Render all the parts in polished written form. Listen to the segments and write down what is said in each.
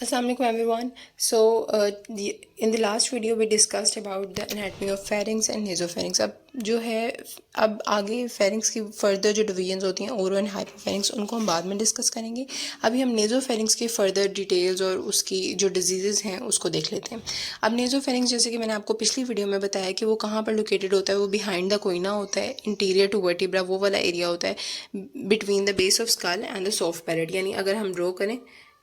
Assalamualaikum everyone. In the last video we discussed about the anatomy of pharynx and nasopharynx. अब आगे pharynx की further जो divisions होती हैं ओरो एंड हाइपोफेरिंक्स उनको हम बाद में डिस्कस करेंगे। अभी हम नेजोफेरिंक्स की further डिटेल्स और उसकी जो डिजीज़ हैं उसको देख लेते हैं। अब नेजोफेरिंक्स जैसे कि मैंने आपको पिछली वीडियो में बताया कि वो कहाँ पर लोकेटेड होता है, वो बिहाइंड द कोइना होता है, इंटीरियर टू वर्टिब्रा वो वाला एरिया होता है, between the base of skull and the soft palate. यानी अगर हम ड्रॉ करें,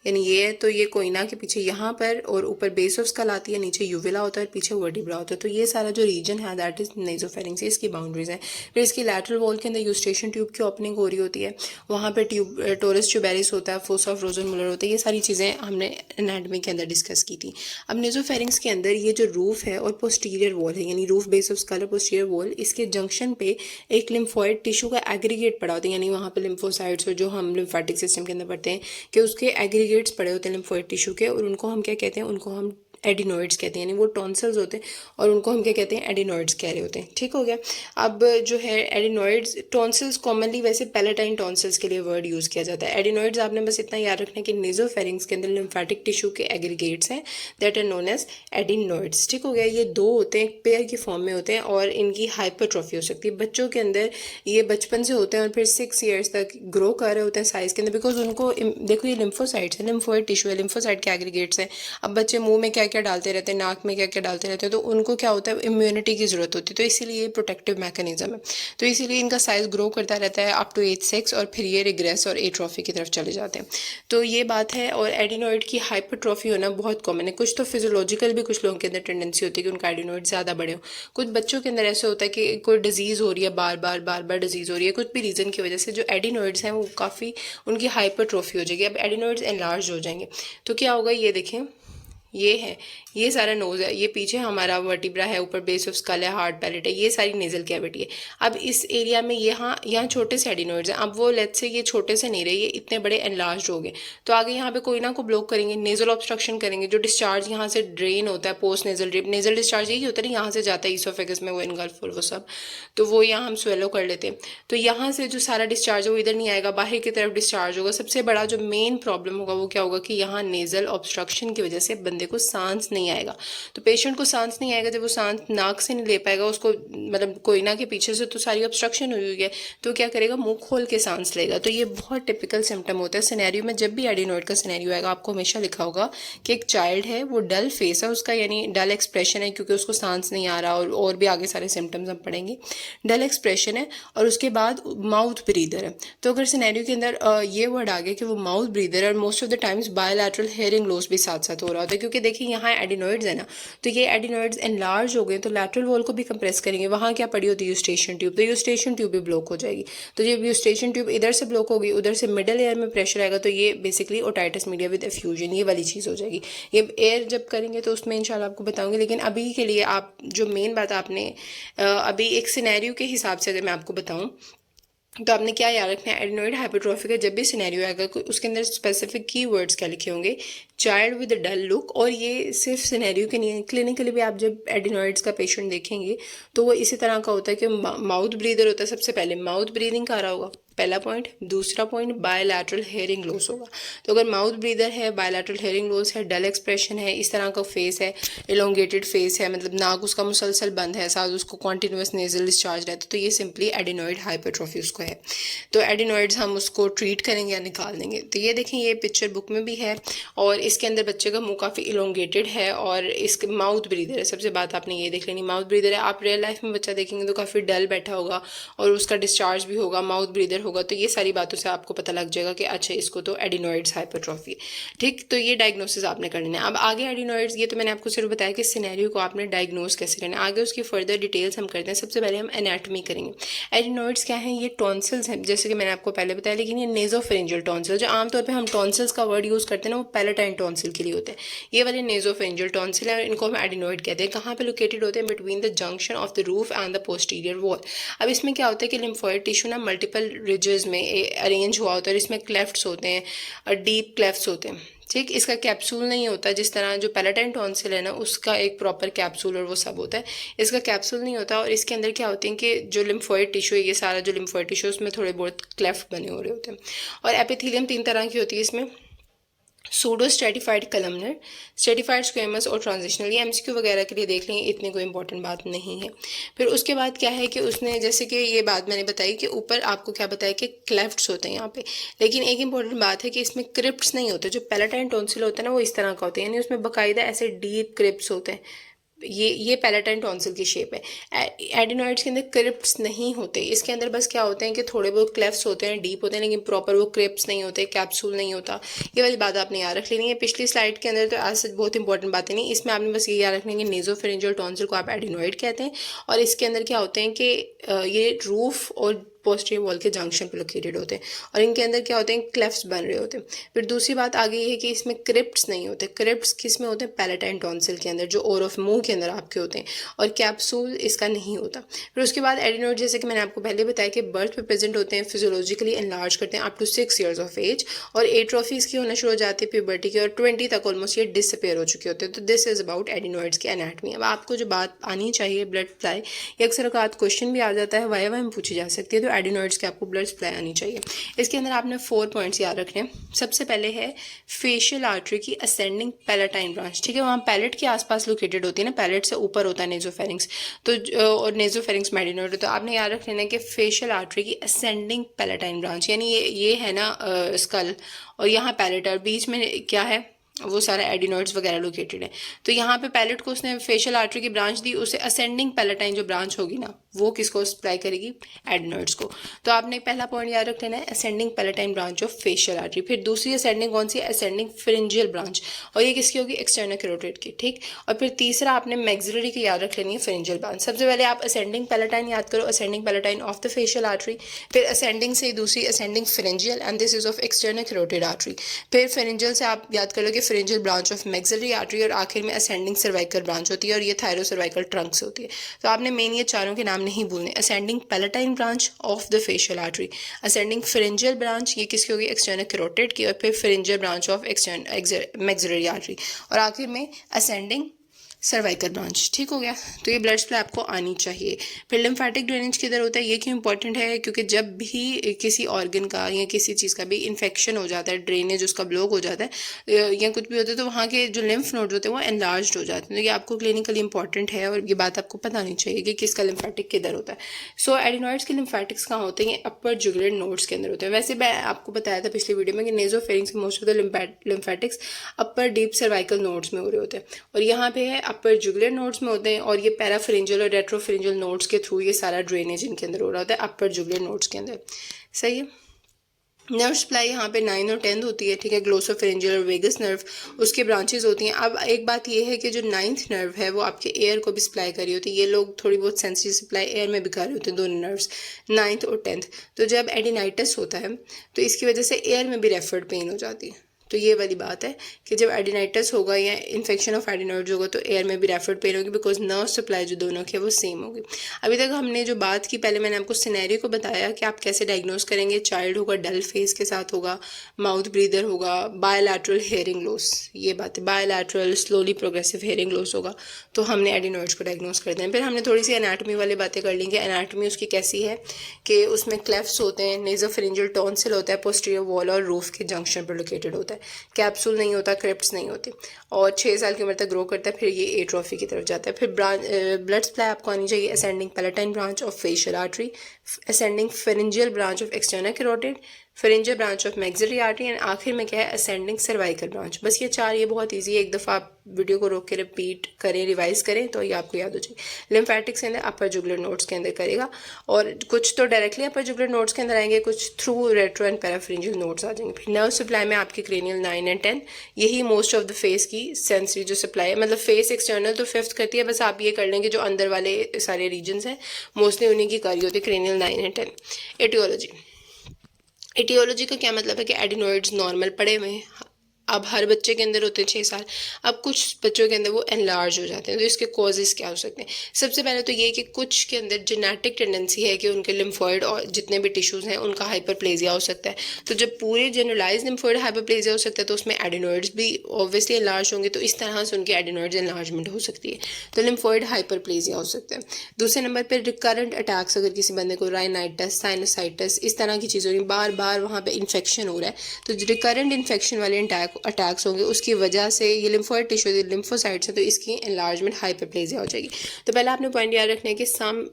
यानी ये है तो ये कोइना के पीछे यहाँ पर और ऊपर बेस ऑफ स्कल आती है, नीचे यूविला होता है और पीछे वर्टिब्रा होता है। तो ये सारा जो रीजन है दैट इज नेजोफेरिंक्स, इसकी बाउंड्रीज हैं। फिर इसकी लैटरल वॉल के अंदर यूस्टेशन ट्यूब की ओपनिंग हो रही होती है, वहाँ पर ट्यूब टोरस ट्यूबेरिस होता है, फोसा ऑफ रोजनमुलर होता है। ये सारी चीज़ें हमने एनाटमी के अंदर डिस्कस की थी। अब नेजोफेरिंक्स के अंदर ये जो रूफ है और पोस्टीरियर वॉल है, यानी रूफ बेस ऑफ स्कल और पोस्टीरियर वॉल, इसके जंक्शन पे एक लिम्फोइड टिश्यू का एग्रीगेट पड़ा होता है। यानी वहाँ पे लिम्फोसाइट्स और जो हम लिम्फेटिक सिस्टम के अंदर पढ़ते हैं कि उसके एग्रीगेट्स पड़े होते हैं लिम्फोइड टिश्यू के, और उनको हम क्या कहते हैं, उनको हम एडिनोइड्स कहते हैं। यानी वो टॉन्सिल्स होते हैं और उनको हम क्या कहते हैं, एडिनोइड्स कह रहे होते हैं। ठीक हो गया। अब जो है एडिनोइड्स, टॉन्सिल्स कॉमनली वैसे पैलेटाइन टॉन्सिल्स के लिए वर्ड यूज़ किया जाता है। एडिनोइड्स आपने बस इतना याद रखना है कि नेजोफेरिंक्स के अंदर लिम्फेटिक टिश्यू के एग्रीगेट्स हैं that are known as adenoids. ठीक हो गया। ये दो होते हैं, पेयर की फॉर्म में होते हैं और इनकी हाइपरट्रॉफी हो सकती है। बच्चों के अंदर ये बचपन से होते हैं और फिर 6 ईयर्स तक ग्रो कर रहे होते हैं साइज के अंदर, बिकॉज उनको देखो ये लिम्फोसाइट्स है, लिम्फोइड टिश्यू है, लिम्फोसाइट के एग्रीगेट्स हैं। अब बच्चे मुंह में क्या क्या डालते रहते हैं, नाक में क्या क्या डालते रहते हैं, तो उनको क्या होता है, इम्यूनिटी की जरूरत होती है। तो इसीलिए ये प्रोटेक्टिव मैकेनिज्म है। तो इसीलिए इनका साइज ग्रो करता रहता है अप टू एज 6 और फिर ये रिग्रेस और एट्रॉफी की तरफ चले जाते हैं। तो ये बात है। और एडिनोइड की हाइपरट्रॉफी होना बहुत कॉमन है। कुछ तो फिजियोलॉजिकल भी कुछ लोगों के अंदर टेंडेंसी होती है कि उनका एडिनोइड ज़्यादा बड़े हो। कुछ बच्चों के अंदर ऐसे होता है कि कोई डिजीज़ हो रही है, बार बार डिजीज़ हो रही है, कुछ भी रीज़न की वजह से जो एडिनोइड्स हैं वो काफ़ी उनकी हाइपरट्रॉफी हो जाएगी। अब एडिनोइड्स एनलार्ज हो जाएंगे तो क्या होगा, ये देखें, ये है, ये सारा नोज है, ये पीछे हमारा वर्टिब्रा है, ऊपर बेस ऑफ स्कल है, हार्ड पैलेट है, ये सारी नेजल कैविटी है। अब इस एरिया में यहाँ छोटे से एडिनोइड्स हैं। अब वो लेट्स से ये छोटे से नहीं रहे, ये इतने बड़े एनलार्ज हो गए, तो आगे यहाँ पे कोई ना को ब्लॉक करेंगे, नेजल ऑब्स्ट्रक्शन करेंगे। जो डिस्चार्ज यहाँ से ड्रेन होता है post nasal drip, nasal discharge यही होता है ना, यहाँ से जाता है ईसोफेगस में, वो इनगल्फ और वो सब, तो वो यहाँ हम स्वेलो कर लेते हैं। तो यहाँ से जो सारा डिस्चार्ज है वो इधर नहीं आएगा, बाहर की तरफ डिस्चार्ज होगा। सबसे बड़ा जो मेन प्रॉब्लम होगा वो क्या होगा कि यहाँ नेजल ऑब्स्ट्रक्शन की वजह से बंदे को सांस नहीं आएगा। तो पेशेंट को सांस नहीं आएगा, जब वो सांस नाक से नहीं ले पाएगा, उसको मतलब कोइना के पीछे से तो सारी ऑब्स्ट्रक्शन हुई है, तो क्या करेगा, मुंह खोल के सांस लेगा। तो ये बहुत टिपिकल सिम्टम होता है सिनेरियो में। जब भी एडिनोइड का सिनेरियो आएगा आपको हमेशा लिखा होगा कि एक चाइल्ड है, वो डल फेस है उसका, यानी डल एक्सप्रेशन है क्योंकि उसको सांस नहीं आ रहा, और भी आगे सारे सिम्टम्स हम पढ़ेंगे। डल एक्सप्रेशन है और उसके बाद माउथ ब्रीदर है। तो अगर सिनेरियो के अंदर ये वर्ड आ गया कि वो माउथ ब्रीदर है, और most of the times bilateral hearing loss भी साथ साथ हो रहा होता है, क्योंकि देखिए यहाँ एडिनोइड्स है ना, तो ये एडिनोइड्स एनलार्ज हो गए तो लैटरल वॉल को भी कंप्रेस करेंगे। वहाँ क्या पड़ी होती है, यूस्टेशन ट्यूब, तो यूस्टेशन ट्यूब भी ब्लॉक हो जाएगी। तो जब यूस्टेशन ट्यूब इधर से ब्लॉक होगी, उधर से मिडल एयर में प्रेशर आएगा, तो ये basically otitis media with effusion, ये वाली चीज़ हो जाएगी। ये एयर जब करेंगे तो उसमें इंशाल्लाह आपको बताऊंगी, लेकिन अभी के लिए आप जो मेन बात आपने अभी एक सिनेरियो के हिसाब से अगर मैं आपको बताऊँ तो आपने क्या याद रखना है, एडिनोइड हाइपरट्रॉफी का जब भी सिनेरियो आएगा उसके अंदर स्पेसिफिक कीवर्ड्स क्या लिखे होंगे, child with a dull look. और ये सिर्फ सिनेरियो के नहीं है, क्लिनिकली भी आप जब एडिनोइड्स का पेशेंट देखेंगे तो वो इसी तरह का होता है कि माउथ ब्रीदर होता है। सबसे पहले माउथ ब्रीदिंग का रहा होगा, पहला पॉइंट। दूसरा पॉइंट बायलैटरल हेयरिंग लॉस होगा। तो अगर माउथ ब्रीदर है, बायलैटरल हेयरिंग लॉस है, डल एक्सप्रेशन है, इस तरह का फेस है, इलोंगेटेड फेस है, मतलब नाक उसका मुसलसल बंद है, साथ उसको कॉन्टिन्यूस नेजल डिस्चार्ज रहता है, तो ये सिंपली एडिनोइड हाइपरट्रॉफी उसको है। तो एडिनोइड्स हम उसको ट्रीट करेंगे या निकाल देंगे। तो ये देखें, ये पिक्चर बुक में भी है और इसके अंदर बच्चे का मुंह काफ़ी इलोंगेटेड है और इसके माउथ ब्रीदर है। सबसे बात आपने ये देख लेनी, माउथ ब्रीदर है। आप रियल लाइफ में बच्चा देखेंगे तो काफ़ी डल बैठा होगा और उसका डिस्चार्ज भी होगा, माउथ ब्रीदर होगा। तो ये सारी बातों से आपको पता लग जाएगा कि अच्छा इसको तो एडिनोइड्स हाइपरट्रॉफी। ठीक, तो ये डायग्नोसिस आपने करना है। अब आगे एडिनोइड्स, ये तो मैंने आपको सिर्फ बताया कि सिनेरियो को आपने डायग्नोस कैसे करना है। आगे उसकी फर्दर डिटेल्स हम करते हैं। सबसे पहले हम एनाटमी करेंगे। एडिनोइड्स क्या है, ये टॉन्सिल्स हैं जैसे कि मैंने आपको पहले बताया, लेकिन ये नेजोफेरेंजियल टॉन्सिल, जो आमतौर पे हम टॉन्सिल्स का वर्ड यूज़ करते हैं ना, वो पैलेटाइन टॉन्सिल के लिए होते हैं। ये वाले नेजोफेरेंजियल टॉन्सिल है, इनको हम एडिनोइड कहते हैं। कहाँ पे लोकेटेड होते हैं, between the junction of the roof and the posterior wall. अब इसमें क्या होता है कि लिम्फोइड टिश्यू ना मल्टीपल रिजेस में अरेंज हुआ होता है, और इसमें क्लेफ्ट्स होते हैं और डीप क्लेफ्ट्स होते हैं। ठीक, इसका कैप्सूल नहीं होता, जिस तरह जो पैलेटाइन टॉन्सिल है ना उसका एक प्रॉपर कैप्सूल और वो सब होता है, इसका कैप्सूल नहीं होता। और इसके अंदर क्या होते हैं कि जो लिम्फोइड टिश्यू है, ये सारा जो लिम्फोइड टिश्यू उसमें थोड़े बहुत क्लेफ्ट बने हो रहे होते हैं। और एपिथेलियम 3 तरह की होती है इसमें, pseudo stratified columnar, stratified squamous और ट्रांजिशनल, ये एमसीक्यू वगैरह के लिए देख लेंगे, इतनी कोई इंपॉर्टेंट बात नहीं है। फिर उसके बाद क्या है कि उसने जैसे कि ये बात मैंने बताई कि ऊपर आपको क्या बताया कि क्लेफ्ट्स होते हैं यहाँ पे, लेकिन एक इंपॉर्टेंट बात है कि इसमें क्रिप्ट्स नहीं होते। जो पैलेटाइन टॉन्सिल होता है ना वो इस तरह का होता है, यानी उसमें बाकायदा ऐसे डीप क्रिप्ट्स होते हैं। ये पैलेटाइन टॉन्सिल की शेप है। एडिनॉइड्स के अंदर क्रिप्ट्स नहीं होते, इसके अंदर बस क्या होते हैं कि थोड़े बहुत क्लेफ्ट्स होते हैं, डीप होते हैं, लेकिन प्रॉपर वो क्रिप्ट्स नहीं होते, कैप्सूल नहीं होता। ये वाली बात आपने याद रख लेनी है। पिछली स्लाइड के अंदर तो आज बहुत इंपॉर्टेंट बातें नहीं, इसमें आपने बस ये याद रखना है कि नेजोफेरेंजियल टॉन्सिल को आप एडिनॉइड कहते हैं, और इसके अंदर क्या होते हैं कि ये रूफ और पोस्टीरियर वॉल के जंक्शन पर लोकेटेड होते हैं, और इनके अंदर क्या होते हैं, क्लेफ्ट्स बन रहे होते हैं। फिर दूसरी बात आगे ये है कि इसमें क्रिप्ट्स नहीं होते। क्रिप्ट्स किस में होते हैं, पैलेटाइन टॉन्सिल के अंदर, जो ओर ऑफ मुंह के अंदर आपके होते हैं, और कैप्सूल इसका नहीं होता। फिर उसके बाद एडिनॉइड, जैसे कि मैंने आपको पहले बताया कि बर्थ पे प्रेजेंट होते हैं, फिजियोलॉजिकली एनलार्ज करते हैं up to 6 years of age, और एट्रोफी इसकी होना शुरू हो जाती है प्यूबर्टी की, और 20 तक ऑलमोस्ट ये डिसअपेयर हो चुके होते हैं। तो दिस इज अबाउट एडिनॉइड्स की एनाटमी। अब आपको जो बात आनी चाहिए ब्लड सप्लाई, ये अक्सर औकात क्वेश्चन भी आ जाता है, वाई में पूछी जा सकती है, तो एडिनॉइड्स की आपको ब्लड सप्लाई आनी चाहिए। इसके अंदर आपने 4 पॉइंट्स याद रखने हैं। सबसे पहले है फेशियल आर्टरी की असेंडिंग पैलेटाइन ब्रांच, ठीक है, वहाँ पैलेट के आसपास लोकेटेड होती है ना, पैलेट से ऊपर होता है नेजोफेरिंग्स, तो और नेजोफेरिंग्स में एडिनॉइड, तो आपने याद रख लेना है कि फेशियल आर्टरी की असेंडिंग पैलेटाइन ब्रांच, यानी ये है ना स्कल, और यहाँ पैलेट है, और बीच में क्या है, वो सारा एडिनॉइड्स वगैरह लोकेटेड है। तो यहाँ पे पैलेट को उसने फेशियल आर्टरी की ब्रांच दी, उसे असेंडिंग पैलेटाइन जो ब्रांच होगी ना वो किसको सप्लाई करेगी, एडिनॉइड्स को। तो आपने पहला पॉइंट याद रख लेना है, ascending palatine branch of facial artery. फिर दूसरी असेंडिंग कौन सी, असेंडिंग फेरेंजियल ब्रांच, और ये किसकी होगी, एक्सटर्नल कैरोटिड की, ठीक। और फिर तीसरा आपने मैक्सिलरी की याद रख लेनी है, फेरेंजियल ब्रांच। सबसे पहले आप असेंडिंग पैलेटाइन याद करो, ascending palatine of the facial artery, फिर असेंडिंग से दूसरी ascending pharyngeal, and this is of external carotid artery. फिर फेरेंजियल से आप याद कर लो कि pharyngeal branch of maxillary artery, और आखिर में असेंडिंग सर्वाइकल ब्रांच होती है, और ये थायरो सर्वाइकल ट्रंक से होती है। तो आपने मेन ये चारों के नाम नहीं भूलने, ascending palatine branch of the facial artery, ascending pharyngeal branch, ये किसकी होगी, एक्सटर्नल कैरोटिड की, और फिर pharyngeal branch of external maxillary artery, और आखिर में असेंडिंग सर्वाइकल ब्रांच, ठीक हो गया। तो ये ब्लड सप्लाई आपको आनी चाहिए। फिर लिम्फेटिक ड्रेनेज किधर होता है, ये क्यों इंपॉर्टेंट है, क्योंकि जब भी किसी ऑर्गन का या किसी चीज़ का भी इन्फेक्शन हो जाता है, ड्रेनेज उसका ब्लॉक हो जाता है या कुछ भी होता है, तो वहाँ के जो लिम्फ नोड होते हैं वो एनलार्ज हो जाते हैं। तो ये आपको क्लिनिकली इंपॉर्टेंट है, और ये बात आपको पता होनी चाहिए कि किसका लिम्फेटिक किधर होता है। सो एडिनॉइड्स के लिम्फेटिक्स कहाँ होते हैं, अपर जुगुलर नोड्स के अंदर होते हैं। वैसे मैं आपको बताया था पिछली वीडियो में कि नेजोफेरिंग्स के most of the lymphatics upper deep cervical nodes में हो रहे होते हैं, और यहाँ पे है अपर जुगुलर नोड्स में होते हैं, और ये पैराफेरेंजियल और रेट्रोफेरेंजियल नोड्स के थ्रू ये सारा ड्रेनेज इनके अंदर हो रहा होता है अपर जुगुलर नोड्स के अंदर, सही है। नर्व सप्लाई यहाँ पे 9 और 10 होती है, ठीक है, ग्लोसोफेरेंजियल और वेगस नर्व उसके ब्रांचेस होती हैं। अब एक बात ये है कि जो 9th नर्व है वो आपके एयर को भी सप्लाई कर रही होती है। ये लोग थोड़ी बहुत सेंसिटिव सप्लाई एयर में भी कर रहे होते हैं, दोनों नर्व्स 9th और 10th। तो जब एडिनाइटिस होता है तो इसकी वजह से एयर में भी रेफर्ड पेन हो जाती है। तो ये वाली बात है कि जब एडिनाइटिस होगा या इन्फेक्शन ऑफ एडिनॉइड्स होगा तो एयर में भी रेफर्ड पेन होगी, बिकॉज नर्व सप्लाई जो दोनों की है वो सेम होगी। अभी तक हमने जो बात की, पहले मैंने आपको सिनेरियो को बताया कि आप कैसे डायग्नोस करेंगे। चाइल्ड होगा, डल फेस के साथ होगा, माउथ ब्रीदर होगा, बायलैटरल हेयरिंग लॉस, ये बात है, bilateral slowly progressive hearing loss होगा, तो हमने एडिनॉइड्स को डायग्नोस कर दें। फिर हमने थोड़ी सी एनाटमी वाली बातें कर ली कि एनाटमी उसकी कैसी है कि उसमें क्लेफ्ट्स होते हैं, नेजोफेरेंजियल टॉन्सिल होता है, पोस्टीरियर वॉल और रूफ के जंक्शन पर लोकेटेड होता है, कैप्सूल नहीं होता, क्रिप्ट्स नहीं होती, और 6 साल की उम्र तक ग्रो करता है, फिर ये एट्रोफी की तरफ जाता है। फिर ब्लड सप्लाई आपको आनी चाहिए, ascending palatine branch of facial artery, ascending pharyngeal branch of external carotid, pharyngeal branch of maxillary artery, and आखिर में क्या है, असेंडिंग सर्वाइकल ब्रांच। बस ये 4, ये बहुत ईजी है, एक दफ़ा आप वीडियो को रोक के रिपीट करें, रिवाइज करें तो ये आपको याद हो जाए। लिम्फेटिक्स के अंदर अपर जुगुलर नोड्स के अंदर करेगा, और कुछ तो डायरेक्टली अपर जुगुलर नोड्स के अंदर आएंगे, कुछ थ्रू रेट्रो एंड पैराफेरेंजियल नोड्स आ जाएंगे। फिर नर्व सप्लाई में आपकी क्रेनियल 9 एंड 10, यही मोस्ट ऑफ द फेस की सेंसरी जो सप्लाई है, मतलब फेस एक्सटर्नल तो 5th करती है, बस आप ये कर लेंगे जो अंदर वाले सारे रीजन्स हैं मोस्टली उन्हीं की करी होती है, क्रेनियल 9 एंड 10। एटियोलॉजी का क्या मतलब है कि एडिनॉइड्स नॉर्मल पड़े हुए हैं, अब हर बच्चे के अंदर होते हैं 6 साल, अब कुछ बच्चों के अंदर वो एनलार्ज हो जाते हैं। तो इसके कॉजेज़ क्या हो सकते हैं, सबसे पहले तो ये कि कुछ के अंदर जेनेटिक टेंडेंसी है कि उनके लिम्फॉइड और जितने भी टिश्यूज़ हैं उनका हाइपरप्लेजिया हो सकता है। तो जब पूरे जनरलाइज लिम्फॉइड हाइपरप्लेजिया हो सकता है तो उसमें एडिनॉइड्स भी ऑब्वियसली एनलार्ज होंगे, तो इस तरह से उनके एडिनॉइड्स एनलार्जमेंट हो सकती है, तो लिम्फॉइड हाइपरप्लेजिया हो सकता है। दूसरे नंबर पर रिकरेंट अटैक्स, अगर किसी बंदे को राइनाइटिस, साइनसाइटिस, इस तरह की चीज़ों में बार बार वहाँ पर इन्फेक्शन हो रहा है, तो रिकरेंट इन्फेक्शन वाले अटैक अटैक्स होंगे, उसकी वजह से ये लिम्फोइड टिश्यू, लिम्फोसाइट्स है, तो इसकी एनलार्जमेंट हाइपरप्लेजिया हो जाएगी। तो पहले आपने पॉइंट याद रखना है कि सम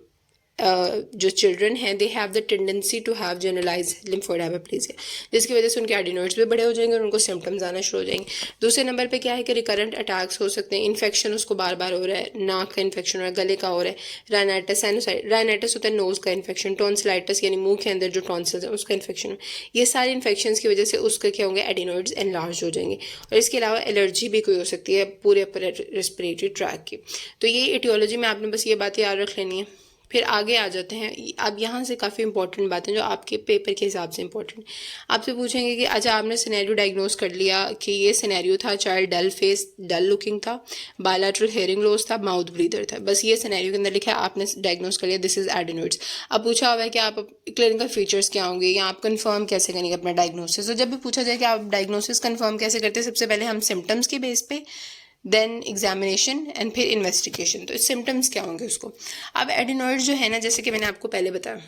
जो चिल्ड्रन हैं they have the tendency to have generalise lymphoid hyperplasia, जिसकी वजह से उनके एडिनोइड्स भी बड़े हो जाएंगे और उनको सिम्टम्स आना शुरू हो जाएंगे। दूसरे नंबर पे क्या है कि रिकरेंट अटैक्स हो सकते हैं, इन्फेक्शन उसको बार बार हो रहा है, नाक का इन्फेक्शन हो रहा है, गले का हो रहा है, राइनाइटिस, राइनाइटिस होता है नोज का इन्फेक्शन, टॉन्सिलाइटिस यानी मुंह के अंदर जो टॉन्सिल्स है उसका इन्फेक्शन, ये सारे इन्फेक्शन की वजह से उसके क्या होंगे, एडिनोइड्स एनलार्ज हो जाएंगे। और इसके अलावा एलर्जी भी कोई हो सकती है पूरे अपर रेस्पिरेटरी ट्रैक की। तो ये एटियोलॉजी में आपने बस ये बातें याद रख लेनी है। फिर आगे आ जाते हैं। अब यहाँ से काफ़ी इंपॉर्टेंट बातें जो आपके पेपर के हिसाब से इंपॉर्टेंट, आपसे पूछेंगे कि अच्छा आपने सिनेरियो डायग्नोस कर लिया कि ये सिनेरियो था, चाइल्ड डल फेस, डल लुकिंग था, बायलैटरल हेयरिंग लॉस था, माउथ ब्रीदर था, बस ये सिनेरियो के अंदर लिखा है, आपने डायग्नोस कर लिया दिस इज एडिनोइड्स। अब पूछा हुआ है कि आप क्लिनिकल फीचर्स क्या होंगे या आप कंफर्म कैसे करेंगे अपना डायग्नोसिस। तो जब भी पूछा जाए कि आप डायग्नोसिस कंफर्म कैसे करते हैं, सबसे पहले हम सिम्टम्स के बेस पे, देन एग्जामिनेशन एंड फिर इन्वेस्टिगेशन। तो सिम्टम्स क्या होंगे उसको। अब एडिनोइड्स जो है ना, जैसे कि मैंने आपको पहले बताया,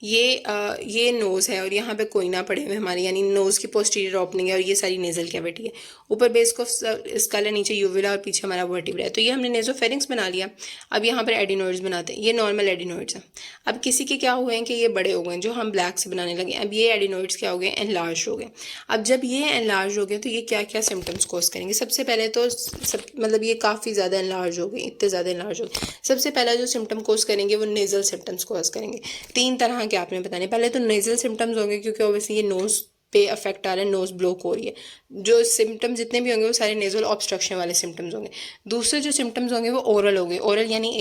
ये नोज़ है और यहाँ पे कोई ना पड़े हुए हमारे, यानी नोज़ की पोस्टीरियर ओपनिंग है और ये सारी नेजल कैविटी है, ऊपर बेस को स्कल है, नीचे यूविला और पीछे हमारा वर्टिब्रा है। तो ये हमने नेजोफेरिंक्स बना लिया। अब यहाँ पर एडिनोइड्स बनाते हैं, ये नॉर्मल एडिनोइड्स हैं। अब किसी के क्या हुए हैं कि ये बड़े हो गए, जो हम ब्लैक से बनाने लगे, अब ये एडिनोइड्स क्या हो गए, एनलार्ज हो गए। अब जब ये एनलार्ज हो गए तो ये क्या क्या सिम्टम्स कोज करेंगे। सबसे पहले तो मतलब ये काफ़ी ज़्यादा एनलार्ज हो गए, इतने ज़्यादा एनलार्ज हो गए। सबसे पहला जो सिम्टम कोज करेंगे वो नेजल सिम्टम्स कोज करेंगे। 3 तरह के आपने बताने, पहले तो नेजल सिम्टम्स होंगे क्योंकि ऑब्वियसली ये नोज पे अफेक्ट आ रहा है, नोज ब्लॉक हो रही है। जो सिम्टम्स जितने भी होंगे वो सारे नेजल ऑब्स्ट्रक्शन वाले सिम्टम्स होंगे। दूसरे जो सिम्टम्स होंगे वो ओरल होंगे, ओरल यानी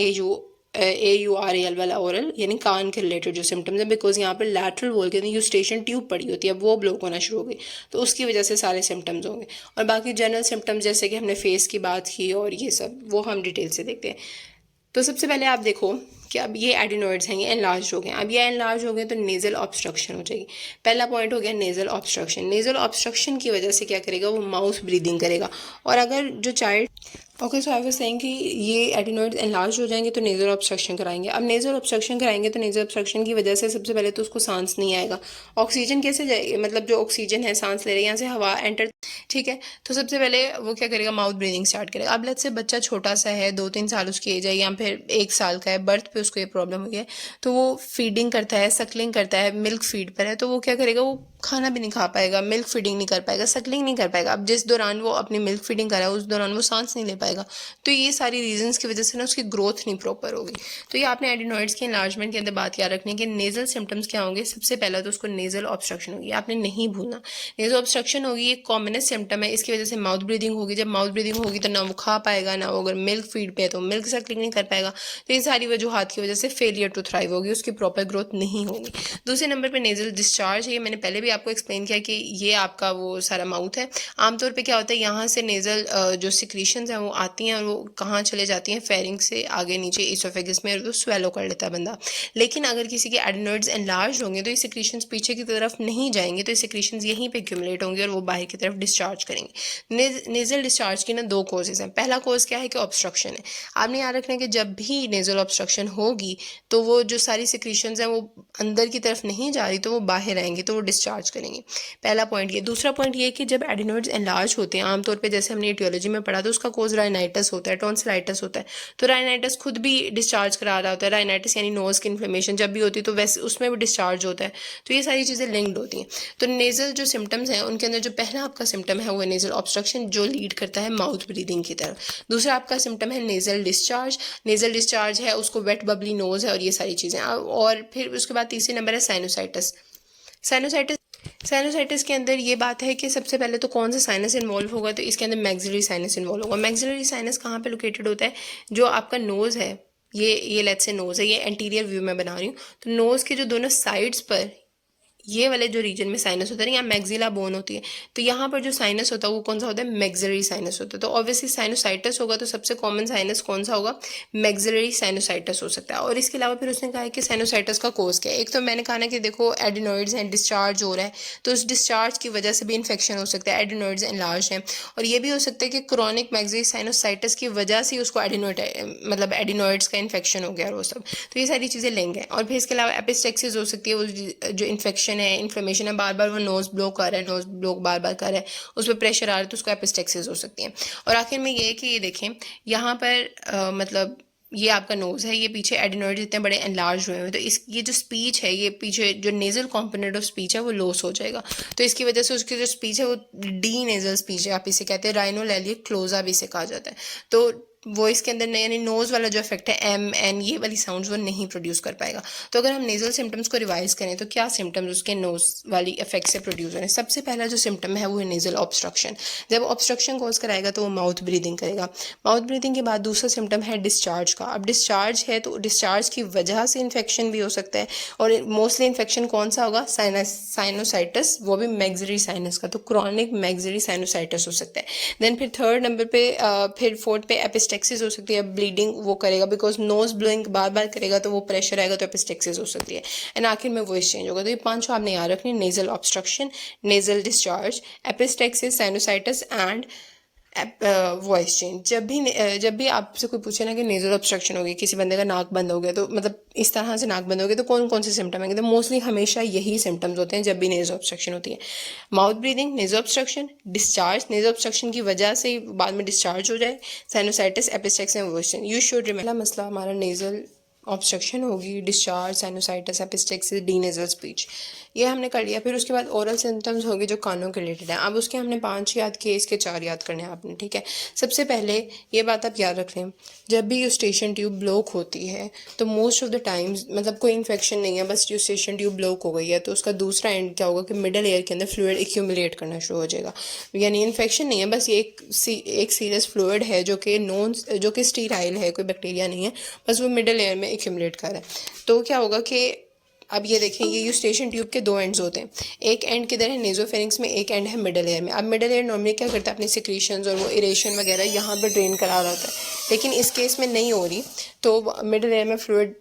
AURAL वाला ओरल, यानी कान के रिलेटेड जो सिम्टम्स है, बिकॉज यहाँ पर लैटरल वॉल के अंदर यूस्टेशन ट्यूब पड़ी होती है, वो ब्लॉक होना शुरू हो गई, तो उसकी वजह से सारे सिम्टम्स होंगे। और बाकी जनरल सिम्टम्स जैसे कि हमने फेस की बात की और ये सब, वो हम डिटेल से देखते हैं। तो सबसे पहले आप देखो कि अब ये एडिनोइड्स हैं, ये एनलार्ज हो गए। अब ये एनलार्ज हो गए तो नेजल ऑब्स्ट्रक्शन हो जाएगी। पहला पॉइंट हो गया नेजल ऑब्स्ट्रक्शन। नेजल ऑब्स्ट्रक्शन की वजह से क्या करेगा, वो माउथ ब्रीदिंग करेगा। और अगर जो child so I was saying कि ये एडिनोइड्स एनलार्ज हो जाएंगे तो नेजल ऑब्स्ट्रक्शन कराएंगे। अब नेजल ऑब्स्ट्रक्शन कराएंगे तो नेजल ऑब्स्ट्रक्शन की वजह से सबसे पहले तो उसको सांस नहीं आएगा। ऑक्सीजन कैसे जाएगी, मतलब जो ऑक्सीजन है सांस ले रहे हैं, यहाँ से हवा एंटर, ठीक है। तो सबसे पहले वो क्या करेगा, माउथ ब्रीदिंग स्टार्ट करेगा। अब लेट्स से बच्चा छोटा सा है, 2-3 साल उसकी एज है, या फिर 1 साल का है, बर्थ पे उसको ये प्रॉब्लम हुई है, तो वो फीडिंग करता है, सकलिंग करता है, मिल्क फीड पर है, तो वो क्या करेगा, वो खाना भी नहीं खा पाएगा, मिल्क फीडिंग नहीं कर पाएगा, सकलिंग नहीं कर पाएगा। अब जिस दौरान वो अपनी मिल्क फीडिंग कर रहा है उस दौरान वो सांस नहीं ले पाएगा। तो ये सारी रीजंस की वजह से ना उसकी ग्रोथ नहीं प्रॉपर होगी। तो ये आपने एडिनोइड्स के एनलार्जमेंट के अंदर बात याद रखनी है कि नेजल सिम्टम्स क्या होंगे। सबसे पहला तो उसको नेजल ऑब्स्ट्रक्शन होगी, आपने नहीं भूलना। नेजल ऑब्स्ट्रक्शन होगी, ये कॉमनेस्ट सिम्टम है, इसकी वजह से माउथ ब्रीदिंग होगी। जब माउथ ब्रीदिंग होगी तो ना वो खा पाएगा, ना वो अगर मिल्क फीड पे है तो मिल्क सकलिंग नहीं कर पाएगा। तो ये सारी वजूहात की वजह से फेलियर टू थ्राइव होगी, उसकी प्रॉपर ग्रोथ नहीं होगी। दूसरे नंबर पर नेजल डिस्चार्ज है, ये मैंने पहले भी आपको एक्सप्लेन किया कि ये आपका वो सारा माउथ है। आमतौर पे क्या होता है, यहाँ से नेजल जो सिक्रीशंस हैं वो आती हैं और वो कहाँ चले जाती हैं, फेरिंग से आगे नीचे इसोफेगस में, और तो स्वेलो कर लेता है बंदा। लेकिन अगर किसी के एडिनोइड्स एनलार्ज होंगे तो ये सिक्रीशंस पीछे की तरफ नहीं जाएंगे, तो ये सिक्रीशंस यहीं पे एक्यूमुलेट होंगे और वो बाहर की तरफ डिस्चार्ज करेंगे। नेजल डिस्चार्ज की ना 2 कॉजेज हैं। पहला कॉज क्या है कि ऑब्स्ट्रक्शन है। आपने याद रखना है कि जब भी नेजल ऑब्स्ट्रक्शन होगी तो वो जो सारी सिक्रीशंस हैं वो अंदर की तरफ नहीं जा रही, तो वो बाहर आएंगे, तो वो डिस्चार्ज करेंगे। पहला पॉइंट ये। दूसरा पॉइंट ये कि जब एडिनोइड्स एनलार्ज होते हैं, आमतौर पे जैसे हमने एटियोलॉजी में पढ़ा, तो उसका कोज राइनाइटिस होता है, टॉन्सिलाइटिस होता है। तो राइनाइटिस खुद भी डिस्चार्ज करा रहा होता है। राइनाइटिस यानी नोज की इन्फ्लेमेशन जब भी होती है तो वैसे उसमें भी डिस्चार्ज होता है। तो ये सारी चीज़ें लिंक्ड होती हैं। तो नेजल जो सिम्टम्स हैं उनके अंदर जो पहला आपका सिम्टम है वो नेजल ऑब्स्ट्रक्शन, जो लीड करता है माउथ ब्रीदिंग की तरफ। दूसरा आपका सिम्टम है नेजल डिस्चार्ज। नेजल डिस्चार्ज है, उसको वेट बबली नोज है और ये सारी चीज़ें। और फिर उसके बाद तीसरे नंबर है साइनोसाइटिस। साइनोसाइटिस के अंदर ये बात है कि सबसे पहले तो कौन सा साइनस इन्वॉल्व होगा, तो इसके अंदर मैक्सिलरी साइनस इन्वॉल्व होगा। मैक्सिलरी साइनस कहाँ पे लोकेटेड होता है, जो आपका नोज़ है, ये लेट्स से नोज़ है, ये एंटीरियर व्यू में बना रही हूँ, तो नोज़ के जो दोनों साइड्स पर ये वाले जो रीजन में साइनस होता है ना, यहाँ मैक्सिला बोन होती है, तो यहाँ पर जो साइनस होता है वो कौन सा होता है, मैक्सिलरी साइनस होता है। तो ऑब्वियसली साइनोसाइटिस होगा तो सबसे कॉमन साइनस कौन सा होगा, मैक्सिलरी साइनोसाइटिस हो सकता है। और इसके अलावा फिर उसने कहा है कि साइनोसाइटिस का कोज क्या है। एक तो मैंने कहा ना कि देखो एडिनोइड्स हैं, डिस्चार्ज हो रहा है, तो उस डिस्चार्ज की वजह से भी इन्फेक्शन हो सकता है, एडिनोइड्स एनलार्ज हैं। और ये भी हो सकता है कि क्रॉनिक मैक्सिलरी साइनोसाइटिस की वजह से उसको मतलब एडिनोइड्स का इन्फेक्शन हो गया और वो सब। तो ये सारी चीज़ें लेंगे। और फिर इसके अलावा एपिस्टेक्सिस हो सकती है, वो जो इन्फेक्शन इन्फेक्शन है, इन्फ्लेमेशन है, बार बार वो नोज़ ब्लो कर रहा है, नोज़ ब्लो बार बार कर रहा है, उस पर प्रेशर आ रहा है, तो उसको एपिस्टेक्सिस हो सकती है। और आखिर में ये है कि ये देखें यहाँ पर मतलब ये आपका नोज़ है, ये पीछे एडिनोइड इतने बड़े एनलार्ज हुए हैं, तो इस ये जो स्पीच है, ये पीछे जो नेजल कॉम्पोनेंट ऑफ स्पीच है वो लॉस हो जाएगा। तो इसकी वजह से उसकी जो स्पीच है वो डी नेजल स्पीच है, आप इसे कहते हैं राइनोलैलिक क्लोजा भी इसे कहा जाता है। तो वॉइस के अंदर यानी नोज़ वाला जो इफेक्ट है एम एन ये वाली साउंड्स वो नहीं प्रोड्यूस कर पाएगा। तो अगर हम नेजल सिम्टम्स को रिवाइज करें तो क्या सिम्टम्स उसके नोज़ वाली इफेक्ट से प्रोड्यूस हो रहे हैं। सबसे पहला जो सिम्टम है वो है नेजल ऑब्स्ट्रक्शन। जब ऑब्स्ट्रक्शन कॉज कराएगा तो वो माउथ ब्रीदिंग करेगा। माउथ ब्रीदिंग के बाद दूसरा सिम्टम है डिस्चार्ज का। अब डिस्चार्ज है तो डिस्चार्ज की वजह से इन्फेक्शन भी हो सकता है, और मोस्टली इन्फेक्शन कौन सा होगा, साइनोसाइटिस, वो भी मैक्सिलरी साइनस का, तो क्रॉनिक मैक्सिलरी साइनोसाइटिस हो सकता है। देन फिर थर्ड नंबर पे फिर फोर्थ पे एपिस्टेक्सिस हो सकती है, ब्लीडिंग वो करेगा, बिकॉज नोज ब्लोइंग बार बार करेगा तो वो प्रेशर आएगा तो एपिस्टेक्सिस हो सकती है। एंड आखिर में वॉइस चेंज होगा। तो ये पांचों आपने याद रखनी, nasal obstruction, nasal discharge, epistaxis, sinusitis and voice change. जब भी आपसे कोई पूछे ना कि नेजल ऑब्स्ट्रक्शन हो गई, किसी बंदे का नाक बंद हो गया, तो मतलब इस तरह से नाक बंद हो गया, तो कौन कौन से सिम्टम आएंगे, तो मोस्टली हमेशा यही सिम्टम्स होते हैं जब भी नेजल ऑब्स्ट्रक्शन होती है। Mouth breathing, nasal obstruction, discharge, nasal obstruction की वजह से बाद में डिस्चार्ज हो जाए, sinusitis, epistaxis and voice change. You should remember मसला हमारा नेजल ऑब्स्ट्रक्शन होगी, discharge, sinusitis, epistaxis, D nasal speech, ये हमने कर लिया। फिर उसके बाद ओरल सिम्टम्स होंगे जो कानों के रिलेटेड हैं। अब उसके हमने 5 याद किए, इसके 4 याद करने हैं आपने, ठीक है। सबसे पहले ये बात आप याद रख लें, जब भी यूस्टेशन ट्यूब ब्लॉक होती है तो मोस्ट ऑफ द टाइम्स मतलब कोई इन्फेक्शन नहीं है, बस यूस्टेशन ट्यूब ब्लॉक हो गई है, तो उसका दूसरा एंड क्या होगा कि मिडल एयर के अंदर फ्लूइड एक्यूमुलेट करना शुरू हो जाएगा। यानी इन्फेक्शन नहीं है, बस ये एक सीरियस फ्लूइड है जो कि स्टीराइल है, कोई बैक्टीरिया नहीं है, बस वो मिडल एयर में एक्यूमुलेट कर रहा है। तो क्या होगा कि अब ये देखें, ये यूस्टेशन ट्यूब के 2 एंड्स होते हैं, एक एंड किधर है नेजोफेरिंक्स में, एक एंड है मिडल एयर में। अब मिडल एयर नॉर्मली क्या करता है, अपने सिक्रीशंस और वो इरेशन वगैरह यहाँ पर ड्रेन करा रहा होता है, लेकिन इस केस में नहीं हो रही, तो मिडल एयर में फ्लूइड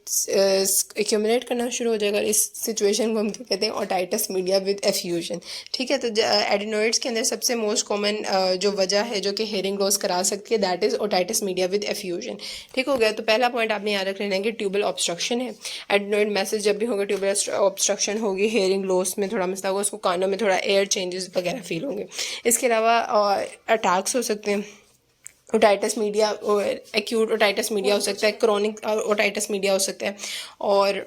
एक्यूमुलेट करना शुरू हो जाएगा। इस सिचुएशन को हम क्या कहते हैं, ओटाइटिस मीडिया विद एफ्यूजन, ठीक है। तो एडिनोइड्स के अंदर सबसे मोस्ट कॉमन जो वजह है जो कि हेयरिंग लॉस करा सकती है, that is otitis media with effusion, ठीक हो गया। तो पहला पॉइंट आपने याद रख लेना है कि ट्यूबल ऑब्स्ट्रक्शन है। एडिनोइड मैसेज जब भी होगा, ट्यूबल ऑब्स्ट्रक्शन होगी, हेयरिंग लॉस में थोड़ा मसला होगा, उसको कानों में थोड़ा एयर चेंजेस वगैरह फील होंगे। इसके अलावा अटैक्स हो सकते हैं, otitis media, acute otitis media हो सकता है, क्रॉनिक ओटाइटिस मीडिया हो सकता है। और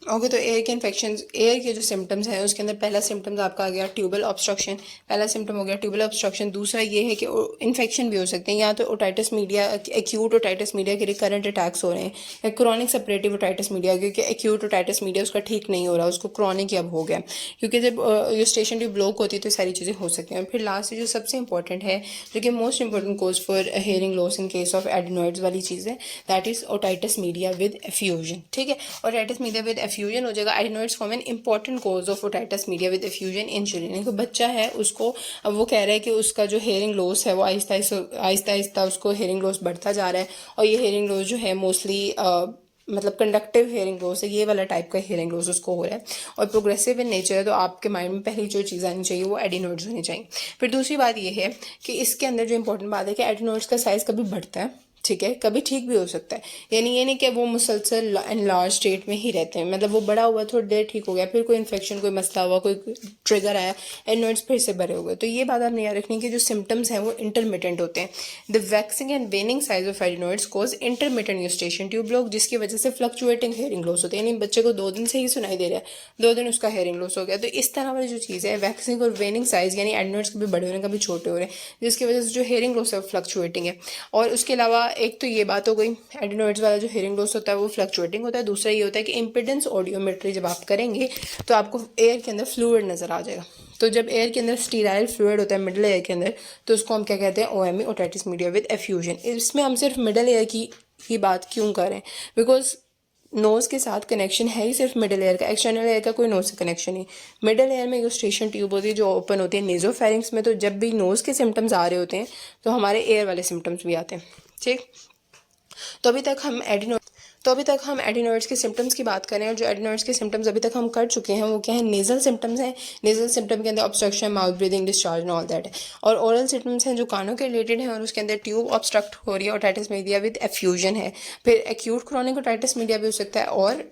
ओके, तो एयर के इन्फेक्शन, एयर के जो सिम्टम्स हैं उसके अंदर पहला सिम्टम्स आपका आ गया ट्यूबल ऑब्स्ट्रक्शन, पहला सिम्टम हो गया ट्यूबल ऑब्स्ट्रक्शन। दूसरा ये है कि इन्फेक्शन भी हो सकते हैं, या तो otitis media, acute otitis media के रिकरेंट अटैक्स हो रहे हैं, या क्रॉनिक सेपरेटिव ओटाइटिस मीडिया, क्योंकि एक्यूट ओटाइटिस मीडिया उसका ठीक नहीं हो रहा, उसको क्रॉनिक अब हो गया, क्योंकि जब यूस्टेशन ट्यूब ब्लॉक होती है तो सारी चीज़ें हो सकती हैं। फिर लास्ट जो सबसे इंपॉर्टेंट है, जो कि most important cause for hearing loss in case of adenoids वाली चीज़ है, that is otitis media with effusion, ठीक है। ओटाइटिस मीडिया विद एफ्यूजन हो जाएगा। Adenoids form an important cause of otitis media with effusion in children. तो बच्चा है उसको, अब वो कह रहा है कि उसका जो हेयरिंग लॉस है वो आहिस्ता आहिस्ता उसको हेयरिंग लॉस बढ़ता जा रहा है, और ये हेयरिंग लॉस जो है मोस्टली मतलब कंडक्टिव हेयरिंग लॉस है, ये वाला टाइप का हेयरिंग लॉस उसको हो रहा है, और प्रोग्रेसिव इन नेचर है। तो आपके माइंड में पहली जो चीज़ आनी चाहिए वो एडिनोइड्स होनी चाहिए। फिर दूसरी बात ये है कि इसके अंदर जो इंपॉर्टेंट बात है कि एडिनोइड्स का साइज़ कभी बढ़ता है, ठीक है, कभी ठीक भी हो सकता है, यानी ये नहीं कि वो मुसलसल एंड लार्ज स्टेट में ही रहते हैं, मतलब वो बड़ा हुआ थोड़ी देर ठीक हो गया, फिर कोई इन्फेक्शन, कोई मसला हुआ, कोई ट्रिगर आया, एडिनोइड्स फिर से बड़े हो गए। तो ये बात आपने याद रखनी कि जो सिम्टम्स हैं वो इंटरमिटेंट होते हैं। The waxing and वेनिंग size of adenoids cause intermittent Eustachian tube block, जिसकी वजह से फ्लक्चुएटिंग हेयरिंग लॉस होते हैं, यानी बच्चे को 2 दिन से ही सुनाई दे रहा है, 2 दिन उसका हेयरिंग लॉस हो गया। तो इस तरह वाली जो चीज़ है, वैक्सिंग और वेनिंग साइज, यानी एडिनोइड्स कभी बड़े हो रहे हैं कभी छोटे हो रहे हैं, जिसकी वजह से जो हेयरिंग लॉस है वो फ्लक्चुएटिंग है। और उसके अलावा एक तो ये बात हो गई, एडिनोइड्स वाला जो हेयरिंग लॉस होता है वो फ्लक्चुएटिंग होता है। दूसरा ये होता है कि इम्पिडेंस ऑडियोमेट्री जब आप करेंगे तो आपको एयर के अंदर फ्लूइड नजर आ जाएगा। तो जब एयर के अंदर स्टीराइल फ्लूइड होता है मिडल एयर के अंदर, तो उसको हम क्या कहते हैं, ओएमई, ओटाइटिस मीडिया विद एफ्यूजन। इसमें हम सिर्फ मिडल एयर की ही बात क्यों करें, बिकॉज नोज़ के साथ कनेक्शन है ही सिर्फ मिडल एयर का, एक्सटर्नल एयर का कोई नोज़ से कनेक्शन नहीं। मिडल एयर में यूस्टेशन ट्यूब होती है जो ओपन होती है नेजोफेरिंक्स में, तो जब भी नोज़ के सिम्टम्स आ रहे होते हैं तो हमारे एयर वाले सिम्टम्स भी आते हैं, ठीक। तो अभी तक हम तो अभी तक हम एडिनोइड्स के सिम्टम्स की बात करें, और जो एडिनोइड्स के सिम्टम्स अभी तक हम कर चुके हैं वो क्या है, नेजल सिम्टम्स हैं। नेजल सिम्टम के अंदर obstruction, mouth breathing, discharge and all that है। और ओरल सिम्टम्स हैं जो कानों के रिलेटेड हैं, और उसके अंदर ट्यूब ऑब्स्ट्रक्ट हो रही है, ओटाइटिस मीडिया विद एफ्यूजन है। फिर एक्यूट क्रोनिक ओटाइटिस मीडिया भी हो सकता है, और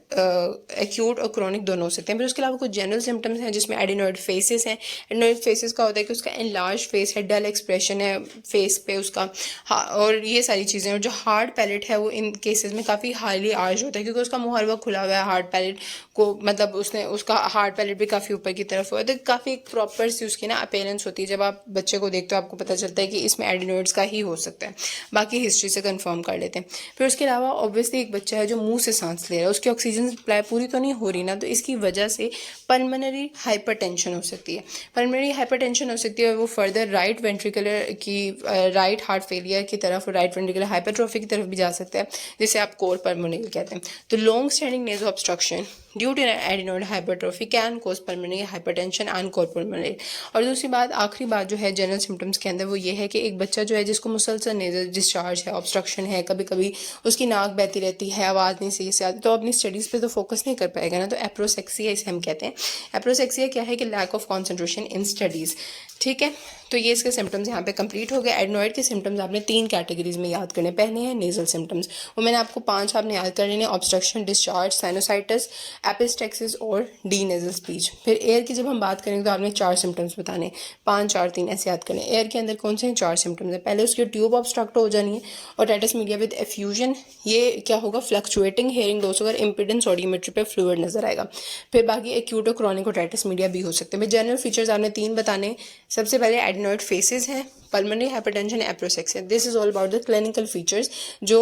एक्यूट और क्रोनिक दोनों हो सकते हैं। फिर उसके अलावा कुछ जनरल सिम्टम्स हैं जिसमें एडिनोइड फेसेस हैं। एडिनोइड फेसेस का होता है कि उसका एनलार्ज फेस है, डल एक्सप्रेशन है फेस पे उसका, और ये सारी चीज़ें। और जो हार्ड पैलेट है वो इन केसेस में काफ़ी हाईली आर्ज होता है, क्योंकि उसका मुंह हर वक्त खुला हुआ है हार्ड पैलेट को, मतलब उसका हार्ड पैलेट भी काफ़ी ऊपर की तरफ हुआ है। तो काफ़ी एक प्रॉपर सी उसकी ना अपीयरेंस होती है। जब आप बच्चे को देखते हो आपको पता चलता है कि इसमें एडिनोइड्स का ही हो सकता है। बाकी हिस्ट्री से कंफर्म कर लेते हैं। फिर उसके अलावा ऑब्वियसली एक बच्चा है जो मुंह से सांस ले रहा है, उसकी ऑक्सीजन सप्लाई पूरी तो नहीं हो रही ना, तो इसकी वजह से पल्मोनरी हाइपरटेंशन हो सकती है। पल्मोनरी हाइपरटेंशन हो सकती है, वो फर्दर राइट वेंट्रिकुलर की राइट हार्ट फेलियर की तरफ, राइट वेंट्रिकुलर हाइपरट्रोफी की तरफ भी जा सकता है, जिसे आप कोर पल्मोनरी कहते हैं। तो long standing nasal obstruction due to adenoid hypertrophy can cause pulmonary hypertension and cor pulmonary. और दूसरी बात, आखिरी बात जो है जनरल सिम्टम्स के अंदर, वो ये है कि एक बच्चा जो है जिसको मुसलसल नेजल डिस्चार्ज है, ऑब्स्ट्रक्शन है, कभी कभी उसकी नाक बहती रहती है, आवाज़ नहीं सही से आती, तो अपनी स्टडीज़ पे तो फोकस नहीं कर पाएगा ना। तो एप्रोसेक्सिया इसे हम कहते हैं। एप्रोसेक्सिया क्या है कि lack of concentration in studies. ठीक है, तो ये इसके सिम्टम्स यहाँ पे कंप्लीट हो गए। एडिनोइड के सिम्टम्स आपने 3 कैटेगरीज में याद करने। पहले हैं नेजल सिम्टम्स, वो मैंने आपको 5 आपने याद कर लेने, ऑब्स्ट्रक्शन, डिस्चार्ज, साइनोसाइटिस, एपिस्टेक्सिस और डी नेजल स्पीच। फिर एयर की जब हम बात करेंगे तो आपने 4 सिम्टम्स बताने, 5 4 3 ऐसे याद करने। एयर के अंदर कौन से 4 सिम्टम्स हैं? पहले उसकी ट्यूब ऑब्स्ट्रक्ट हो जानी है, ओटाइटिस मीडिया विद एफ्यूजन, ये क्या होगा, फ्लक्चुएटिंग हेयरिंग लॉस होगा, इम्पिडेंस ऑडियोमेट्री पे फ्लूइड नजर आएगा। फिर बाकी एक्यूट और क्रॉनिक ओटाइटिस मीडिया भी हो सकते हैं। जनरल फीचर्स आपने 3 बताने। सबसे पहले एडिनोइड फेसेस हैं, pulmonary hypertension, aprosexia. This is all about the clinical features जो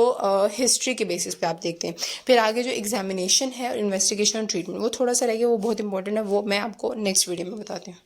हिस्ट्री के बेसिस पे आप देखते हैं। फिर आगे जो एग्जामिनेशन है और इन्वेस्टिगेशन और ट्रीटमेंट, वो थोड़ा सा रह गया, वो बहुत इंपॉर्टेंट है, वो मैं आपको नेक्स्ट वीडियो में बताती हूँ।